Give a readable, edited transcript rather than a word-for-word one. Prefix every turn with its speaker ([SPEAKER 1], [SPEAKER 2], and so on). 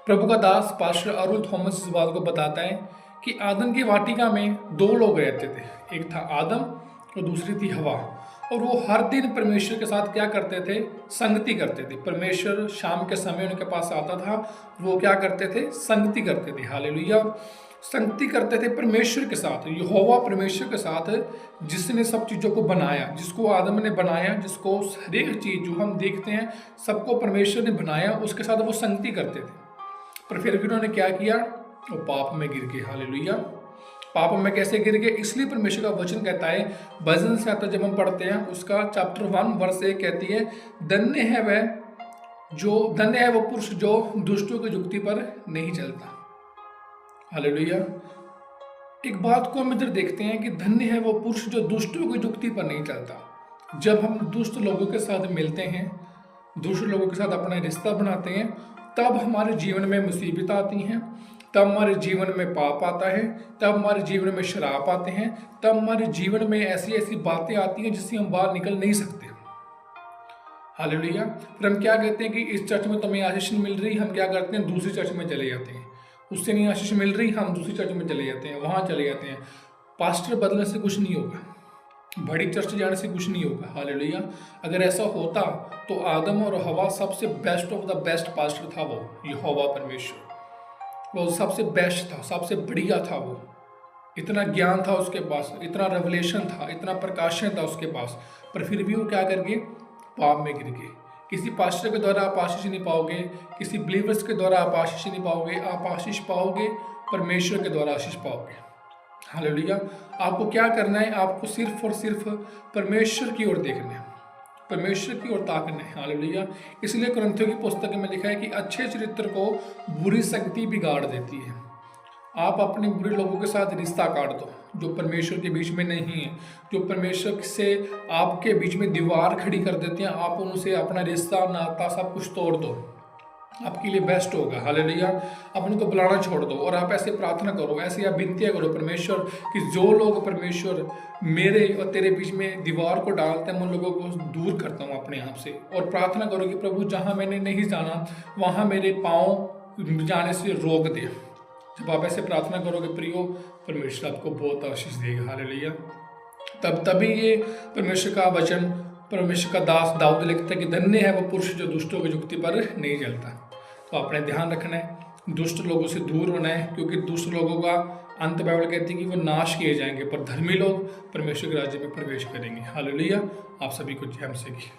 [SPEAKER 1] प्रभु का दास pastor Arul Thomas इस बात को बताता है कि आदम की वाटिका में दो लोग रहते थे, एक था आदम और दूसरी थी हवा। और वो हर दिन परमेश्वर के साथ क्या करते थे? संगति करते थे। परमेश्वर शाम के समय उनके पास आता था, वो क्या करते थे? संगति करते थे। हालेलुया। संगति करते थे परमेश्वर के साथ, यहोवा परमेश्वर के साथ, जिसने सब चीज़ों को बनाया, जिसको आदम ने बनाया, जिसको हर एक चीज़ जो हम देखते हैं सबको परमेश्वर ने बनाया, उसके साथ वो संगति करते थे। पर फिर भी उन्होंने क्या किया? वो पाप में गिर गए। हालेलुया। पाप में कैसे गिर गए? इसलिए परमेश्वर का वचन कहता है, भजन से आता जब हम पढ़ते हैं उसका चैप्टर 1 वर्स 1 कहती है, धन्य है वो पुरुष जो दुष्टों की युक्ति पर नहीं चलता। हालेलुया। एक बात को हम इधर देखते हैं कि धन्य है वो पुरुष जो दुष्टों की युक्ति पर नहीं चलता। जब हम दुष्ट लोगों के साथ मिलते हैं, दुष्ट लोगों के साथ अपना रिश्ता बनाते हैं, तब हमारे जीवन में मुसीबत आती हैं, तब हमारे जीवन में पाप आता है, तब हमारे जीवन में शराब आते हैं, तब हमारे जीवन में ऐसी ऐसी बातें आती हैं जिससे हम बाहर निकल नहीं सकते। हालेलुया। फिर हम क्या कहते हैं कि इस चर्च में तुम्हें आशीष नहीं मिल रही, हम क्या करते हैं? दूसरी चर्च में चले जाते हैं। उससे नहीं आशीष मिल रही, हम दूसरी चर्च में चले जाते हैं, वहाँ चले जाते हैं। पास्टर बदलने से कुछ नहीं होगा, बड़ी चर्च जाने से कुछ नहीं होगा। हालेलुया। अगर ऐसा होता तो आदम और हवा सबसे best of the best pastor था, वो यहोवा परमेश्वर, वो सबसे बेस्ट था, सबसे बढ़िया था। वो इतना ज्ञान था उसके पास, इतना रेवलेशन था, इतना प्रकाशन था उसके पास, पर फिर भी वो क्या कर गए? पाप में गिर गए। किसी पास्टर के द्वारा आप आशीष नहीं पाओगे, किसी बिलीवर्स के द्वारा आप आशीष नहीं पाओगे, आप आशीष पाओगे परमेश्वर के द्वारा आशीष पाओगे। हालेलुया। आपको क्या करना है? आपको सिर्फ और सिर्फ परमेश्वर की ओर देखना है, परमेश्वर की ओर ताकना है। हालेलुया। इसलिए कुरिन्थियों की पुस्तक में लिखा है कि अच्छे चरित्र को बुरी संगति बिगाड़ देती है। आप अपने बुरे लोगों के साथ रिश्ता काट दो, जो परमेश्वर के बीच में नहीं है, जो परमेश्वर से आपके बीच में दीवार खड़ी कर देते हैं, आप उनसे अपना रिश्ता नाता सब कुछ तोड़ दो, आपके लिए बेस्ट होगा। हालेलुया। आप उनको बुलाना छोड़ दो और आप ऐसे प्रार्थना करो, ऐसे आप विनतियाँ करो परमेश्वर कि जो लोग परमेश्वर मेरे और तेरे बीच में दीवार को डालते हैं, मैं उन लोगों को दूर करता हूँ अपने आप से। और प्रार्थना करो कि प्रभु जहाँ मैंने नहीं जाना वहाँ मेरे पाँव जाने से रोक दे। जब आप ऐसे प्रार्थना करोगे प्रियो, परमेश्वर आपको बहुत आशीष देगा। हालेलुया। तभी ये परमेश्वर का वचन, परमेश्वर का दास दाऊद लिखता है कि धन्य है वो पुरुष जो दुष्टों की युक्ति पर नहीं चलता। तो आपने ध्यान रखना है, दुष्ट लोगों से दूर होना है, क्योंकि दुष्ट लोगों का अंत बाइबल कहती है कि वो नाश किए जाएंगे, पर धर्मी लोग परमेश्वर के राज्य में प्रवेश करेंगे। हालेलुया। आप सभी को जय मसीह की।